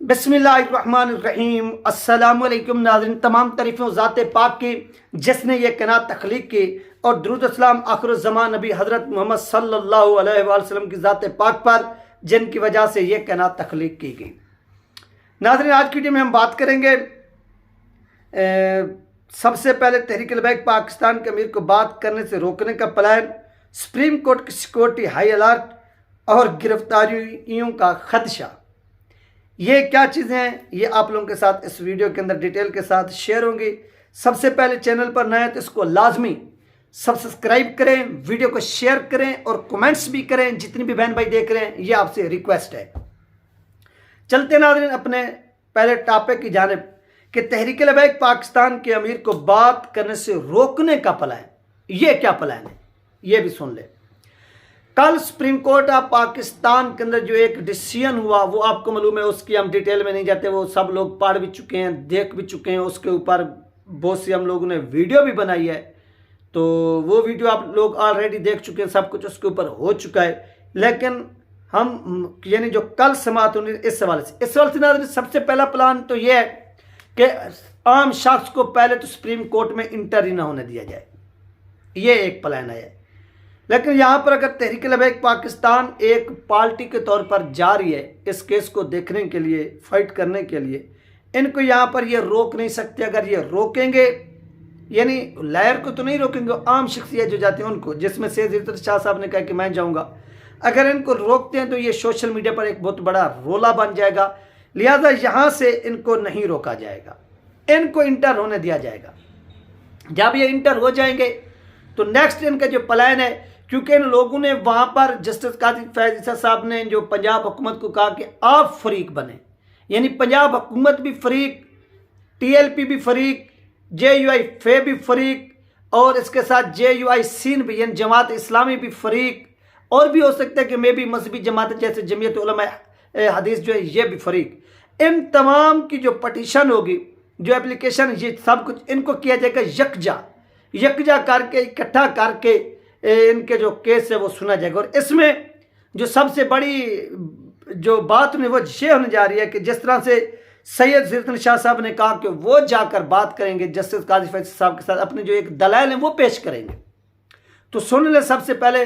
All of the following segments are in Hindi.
बिस्मिल्लाहिर्रहमानिर्रहीम। अस्सलामुअलैकुम नाज़रीन, तमाम तारीफ़ों ज़ाते पाक की जिसने ये कायनात तख्लीक की, और दुरूद अस्सलाम आखिरुज़्ज़मान नबी हज़रत मोहम्मद सल्लल्लाहु अलैहि वसल्लम की ज़ाते पाक पर जिनकी वजह से ये कायनात तख्लीक की गई। नाज़रीन, आज की वीडियो में हम बात करेंगे सबसे पहले तहरीक अलबैक पाकिस्तान के अमीर को बात करने से रोकने का प्लान, सुप्रीम कोर्ट की सिक्योरिटी हाई अलर्ट और गिरफ्तारियों का खदशा। ये क्या चीज़ें हैं, ये आप लोगों के साथ इस वीडियो के अंदर डिटेल के साथ शेयर होंगी। सबसे पहले चैनल पर नए हैं तो इसको लाजमी सब्सक्राइब करें, वीडियो को शेयर करें और कमेंट्स भी करें। जितनी भी बहन भाई देख रहे हैं, ये आपसे रिक्वेस्ट है। चलते नाज़रीन अपने पहले टॉपिक की जानिब कि तहरीक अलबैक पाकिस्तान के अमीर को बात करने से रोकने का प्लान। ये क्या प्लान है, ये भी सुन ले। कल सुप्रीम कोर्ट ऑफ पाकिस्तान के अंदर जो एक डिसीजन हुआ, वो आपको मालूम है, उसकी हम डिटेल में नहीं जाते, वो सब लोग पढ़ भी चुके हैं, देख भी चुके हैं। उसके ऊपर बहुत सी हम लोगों ने वीडियो भी बनाई है, तो वो वीडियो आप लोग ऑलरेडी देख चुके हैं, सब कुछ उसके ऊपर हो चुका है। लेकिन हम यानी जो कल समाअत होनी, इस सवाल से नाज़रीन सबसे पहला प्लान तो ये है कि आम शख्स को पहले तो सुप्रीम कोर्ट में इंटर ही ना होने दिया जाए। ये एक प्लान है। लेकिन यहाँ पर अगर तहरीक अलबैक पाकिस्तान एक पार्टी के तौर पर जा रही है इस केस को देखने के लिए, फाइट करने के लिए, इनको यहाँ पर ये रोक नहीं सकते। अगर ये रोकेंगे, यानी लायर को तो नहीं रोकेंगे, आम शख्सियत जो जाती हैं उनको, जिसमें से ज़ीरत शाह साहब ने कहा कि मैं जाऊँगा, अगर इनको रोकते हैं तो ये सोशल मीडिया पर एक बहुत बड़ा रोला बन जाएगा। लिहाजा यहाँ से इनको नहीं रोका जाएगा, इनको इंटर होने दिया जाएगा। जब ये इंटर हो जाएंगे तो नेक्स्ट इनका जो प्लान है, क्योंकि इन लोगों ने वहाँ पर जस्टिस काजी फैज़ ईसा साहब ने जो पंजाब हुकूमत को कहा कि आप फरीक बने, यानी पंजाब हुकूमत भी फरीक, TLP भी फरीक, JUI फे भी फरीक, और इसके साथ JUI सीन भी यानी जमात इस्लामी भी फरीक, और भी हो सकता है कि मे भी मजहबी जमात जैसे जमीयत उलमा हदीस जो है ये भी फरीक। इन तमाम की जो पटिशन होगी, जो एप्लीकेशन, ये सब कुछ इनको किया जाएगा यकजा करके, इकट्ठा करके इनके जो केस है वो सुना जाएगा। और इसमें जो सबसे बड़ी जो बात है वो ये होने जा रही है कि जिस तरह से सैयद ज़ीरत शाह साहब ने कहा कि वो जाकर बात करेंगे जस्टिस काजी फैज़ साहब के साथ, अपने जो एक दलाइल हैं वो पेश करेंगे। तो सुन ले सबसे पहले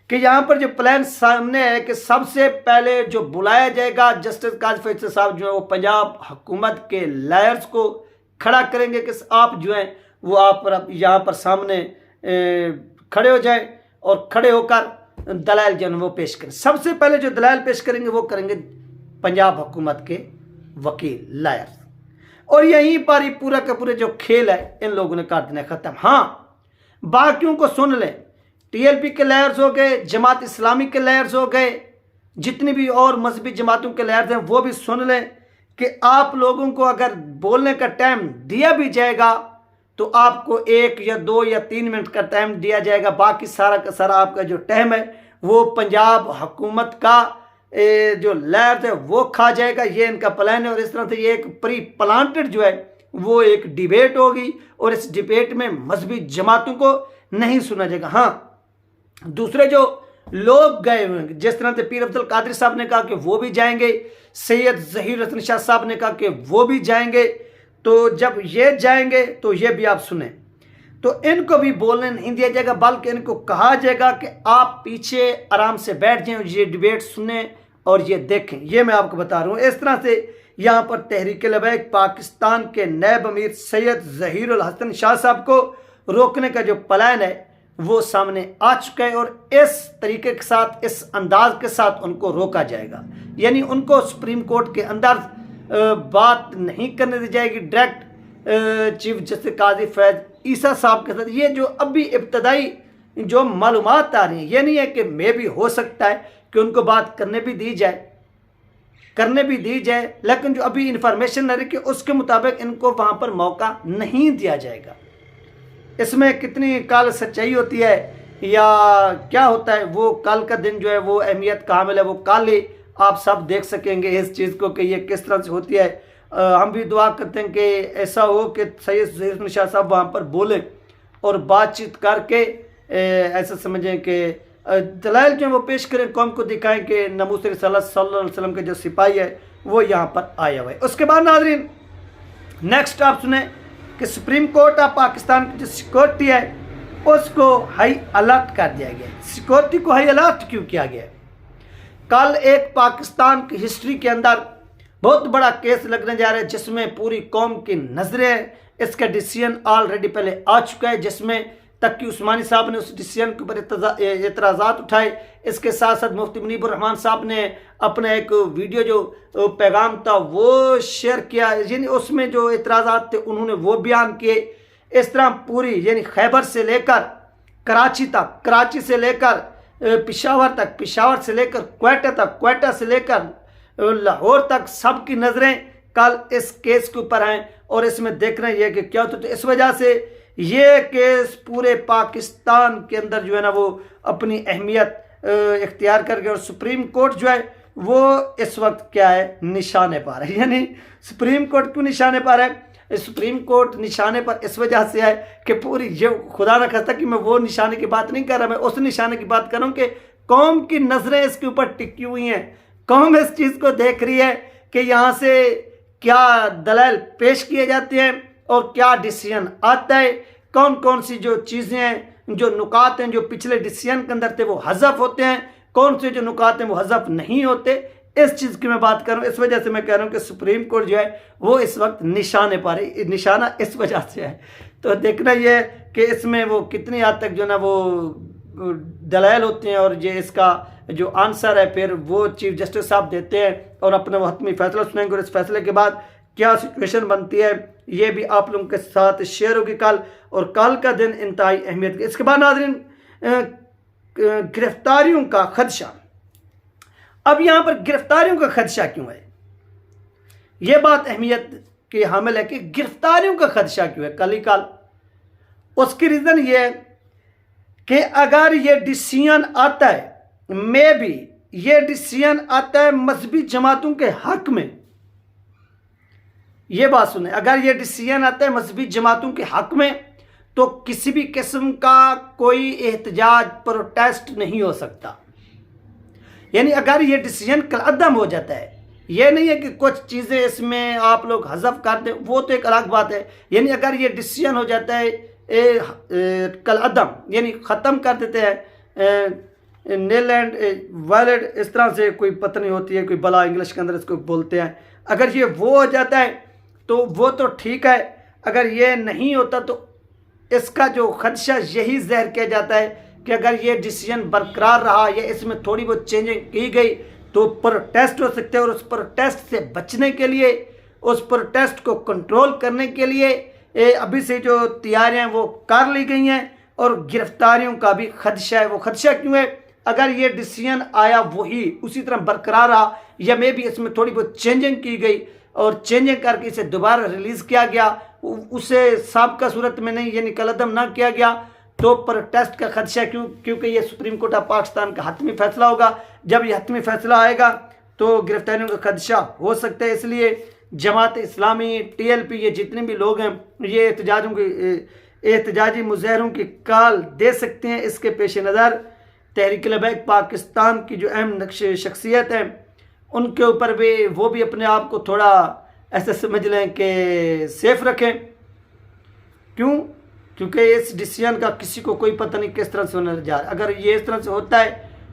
कि यहाँ पर जो प्लान सामने है कि सबसे पहले जो बुलाया जाएगा जस्टिस काजी फैज़ साहब जो है वो पंजाब हुकूमत के लायर्स को खड़ा करेंगे कि आप जो हैं वो आप पर यहाँ पर सामने खड़े हो जाएं, और खड़े होकर दलाइल जो है वो पेश करें। सबसे पहले जो दलाइल पेश करेंगे वो करेंगे पंजाब हुकूमत के वकील, लायर्स। और यहीं पर ही पूरा का पूरा जो खेल है इन लोगों ने कर देना खत्म। हाँ, बाकियों को सुन लें, TLP के लायर्स हो गए, जमात इस्लामी के लायर्स हो गए, जितनी भी और मजहबी जमातों के लायर्स हैं वो भी सुन लें कि आप लोगों को अगर बोलने का टाइम दिया भी जाएगा तो आपको 1 या 2 या 3 मिनट का टाइम दिया जाएगा। बाकी सारा का सारा आपका जो टाइम है वो पंजाब हुकूमत का जो लैब है वो खा जाएगा। ये इनका प्लान है। और इस तरह से ये एक प्री प्लांटेड जो है वो एक डिबेट होगी, और इस डिबेट में मजहबी जमातों को नहीं सुना जाएगा। हाँ, दूसरे जो लोग गए हुए हैं, जिस तरह से पीर अब्दुल कादिर साहब ने कहा कि वो भी जाएंगे, सैयद ज़हीर हसन शाह साहब ने कहा कि वो भी जाएंगे, तो जब ये जाएंगे तो ये भी आप सुने, तो इनको भी बोलने नहीं दिया जाएगा, बल्कि इनको कहा जाएगा कि आप पीछे आराम से बैठ जाएं और ये डिबेट सुने और ये देखें। ये मैं आपको बता रहा हूँ। इस तरह से यहाँ पर तहरीक अलबैक पाकिस्तान के नैब अमीर सैयद ज़हीर हसन शाह साहब को रोकने का जो प्लान है वो सामने आ चुका है, और इस तरीके के साथ, इस अंदाज के साथ उनको रोका जाएगा। यानी उनको सुप्रीम कोर्ट के अंदर बात नहीं करने दी जाएगी डायरेक्ट चीफ जस्टिस काजी फैज़ ईसा साहब के साथ। ये जो अभी इब्तदाई जो मालूमात आ रही हैं, ये नहीं है कि मे भी हो सकता है कि उनको बात करने भी दी जाए, लेकिन जो अभी इंफॉर्मेशन आ रही है कि उसके मुताबिक इनको वहाँ पर मौका नहीं दिया जाएगा। इसमें कितनी काल सच्चाई होती है या क्या होता है, वो कल का दिन जो है वो अहमियत कामिल है, वो कल ही आप सब देख सकेंगे इस चीज़ को कि ये किस तरह से होती है। हम भी दुआ करते हैं कि ऐसा हो कि सैयद ज़हीर शाह साहब वहाँ पर बोले और बातचीत करके ऐसा समझें कि दलाइल जो वो पेश करें, कौम को दिखाएं कि नमूस सल्लल्लाहु अलैहि वसल्लम के जो सिपाही है वो यहाँ पर आया हुआ है। उसके बाद नाज़रीन नेक्स्ट आप सुने कि सुप्रीम कोर्ट ऑफ पाकिस्तान की जो सिक्योरिटी है उसको हाई अलर्ट कर दिया गया। सिक्योरिटी को हाई अलर्ट क्यों किया गया? कल एक पाकिस्तान की हिस्ट्री के अंदर बहुत बड़ा केस लगने जा रहा है जिसमें पूरी कौम की नजरें, इसका डिसीजन ऑलरेडी पहले आ चुका है, जिसमें तक कि उस्मानी साहब ने उस डिसीजन के ऊपर एतराज़ात उठाए। इसके साथ साथ मुफ्ती मुनीबुर रहमान साहब ने अपना एक वीडियो जो पैगाम था वो शेयर किया, यानी उसमें जो एतराज़ात थे उन्होंने वो बयान किए। इस तरह पूरी यानी खैबर से लेकर कराची तक, कराची से लेकर पेशावर तक, पेशावर से लेकर क्वेटा तक, क्वेटा से लेकर लाहौर तक सबकी नज़रें कल इस केस के ऊपर हैं और इसमें देख रहे हैं कि क्या होता है। तो इस वजह से ये केस पूरे पाकिस्तान के अंदर जो है ना वो अपनी अहमियत इख्तियार कर गया और सुप्रीम कोर्ट जो है वो इस वक्त क्या है, निशाने पर है। यानी सुप्रीम कोर्ट क्यों निशाने पर है? सुप्रीम कोर्ट निशाने पर इस वजह से है कि पूरी ये खुदा न खास्ता कि मैं वो निशाने की बात नहीं कर रहा, मैं उस निशाने की बात कर रहा हूँ कि कौम की नज़रें इसके ऊपर टिकी हुई हैं। कौम इस चीज़ को देख रही है कि यहाँ से क्या दलाल पेश किए जाते हैं और क्या डिसीजन आता है, कौन कौन सी जो चीज़ें हैं, जो नुकात हैं जो पिछले डिसीजन के अंदर थे वो हज़फ होते हैं, कौन से जो नुकात हैं वो हज़फ नहीं होते। इस चीज़ की मैं बात कर रहा हूँ। इस वजह से मैं कह रहा हूँ कि सुप्रीम कोर्ट जो है वो इस वक्त निशाने पर है। निशाना इस वजह से है। तो देखना ये कि इसमें वो कितनी हद तक जो ना वो दलाल होते हैं और ये इसका जो आंसर है फिर वो चीफ जस्टिस साहब देते हैं और अपना वो हतमी फैसला सुनाएंगे और इस फैसले के बाद क्या सिचुएशन बनती है ये भी आप लोगों के साथ शेयर होगी कल। और कल का दिन इंतहाई अहमियत। इसके बाद नाज़रीन गिरफ्तारियों का खदशा। अब यहाँ पर गिरफ्तारियों का खदशा क्यों है? ये बात अहमियत की हामिल है कि गिरफ्तारियों का खदशा क्यों है कल ही कल। उसकी रीज़न ये है कि अगर ये डिसीजन आता है, मे भी ये डिसीजन आता है मजहबी जमातों के हक में, ये बात सुने, अगर ये डिसीजन आता है मजहबी जमातों के हक में तो किसी भी किस्म का कोई एहतजाज प्रोटेस्ट नहीं हो सकता। यानी अगर ये डिसीजन कलअदम हो जाता है, ये नहीं है कि कुछ चीज़ें इसमें आप लोग हज़फ कर दें, वो तो एक अलग बात है। यानी अगर ये डिसीजन हो जाता है कलअदम, यानी ख़त्म कर देते हैं नेल एंड वैलिड, इस तरह से कोई पता नहीं होती है, कोई बला इंग्लिश के अंदर इसको बोलते हैं। अगर ये वो हो जाता है तो वो तो ठीक है, अगर ये नहीं होता तो इसका जो खदशा यही ज़हर किया जाता है कि अगर ये डिसीजन बरकरार रहा या इसमें थोड़ी बहुत चेंजिंग की गई तो प्रोटेस्ट हो सकते हैं और उस प्रोटेस्ट से बचने के लिए, उस प्रोटेस्ट को कंट्रोल करने के लिए अभी से जो तैयारियां वो कर ली गई हैं। और गिरफ्तारियों का भी खदशा है। वो खदशा क्यों है? अगर ये डिसीजन आया वही उसी तरह बरकरार रहा या मे भी इसमें थोड़ी बहुत चेंजिंग की गई और चेंजिंग करके इसे दोबारा रिलीज़ किया गया, उसे साबिक़ा सूरत में नहीं यानी कलअदम ना किया गया, तो प्रोटेस्ट का खदशा क्योंकि ये सुप्रीम कोर्ट ऑफ पाकिस्तान का हतमी फैसला होगा। जब ये हतमी फैसला आएगा तो गिरफ्तारियों का खदशा हो सकता है। इसलिए जमात इस्लामी, TLP, ये जितने भी लोग हैं ये एहतजाजी मुजाहरों की कॉल दे सकते हैं। इसके पेश नज़र तहरीक लबैक पाकिस्तान की जो अहम शख्सियत हैं उनके ऊपर भी वो भी अपने आप को थोड़ा ऐसा समझ लें कि सेफ रखें। क्यों? क्योंकि इस डिसीजन का किसी को कोई पता नहीं किस तरह से होने जा रहा है। अगर ये इस तरह से होता है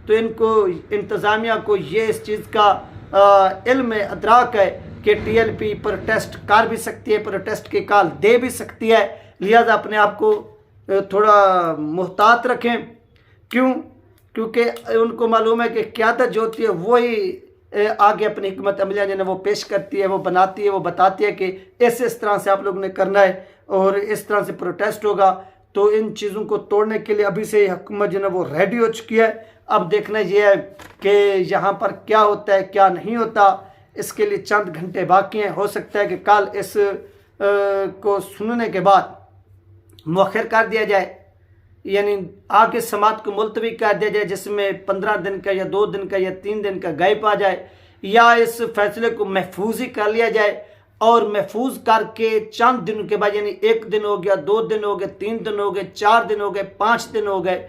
तो इनको, इंतज़ामिया को ये इस चीज़ का इल्म अदराक है कि TLP प्रोटेस्ट कर भी सकती है, प्रोटेस्ट की कॉल दे भी सकती है। लिहाजा अपने आप को थोड़ा मुहतात रखें। क्यों? क्योंकि उनको मालूम है कि क़यादत जो होती है वही आगे अपनी हिकमत अमलिया जो है वो पेश करती है, वो बनाती है, वो बताती है कि इस तरह से आप लोगों ने करना है और इस तरह से प्रोटेस्ट होगा। तो इन चीज़ों को तोड़ने के लिए अभी से हुकूमत जो है वो रेडी हो चुकी है। अब देखना ये है कि यहाँ पर क्या होता है क्या नहीं होता। इसके लिए चंद घंटे बाकी हैं। हो सकता है कि कल इस को सुनने के बाद मौखर कर दिया जाए, यानी आगे समात को मुलतवी कर दिया जाए, जिसमें 15 दिन का या 2 दिन का या 3 दिन का गैप आ जाए, या इस फैसले को महफूज ही कर लिया जाए और महफूज करके चंद दिनों के बाद, यानी 1 दिन हो गया, 2 दिन हो गए, 3 दिन हो गए, 4 दिन हो गए, 5 दिन हो गए,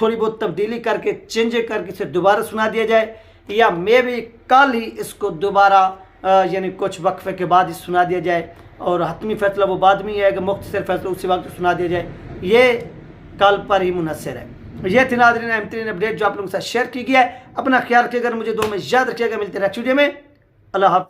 थोड़ी बहुत तब्दीली करके चेंज करके इसे दोबारा सुना दिया जाए, या मे भी कल ही इसको दोबारा यानी कुछ वक्फे के बाद ही सुना दिया जाए, और हतमी फैसला वो बाद में ही आएगा, मुख्तसर फैसला उसी वक्त सुना दिया जाए, ये कल पर ही मुनसर है। ये थी नाज़रीन अहम तरीन अपडेट जो आप लोगों के साथ शेयर की गया है। अपना ख्याल रखिएगा, मुझे दो में याद रखिएगा। मिलते हैं नेक्स्ट वीडियो में। अल्लाह हाफ़िज़।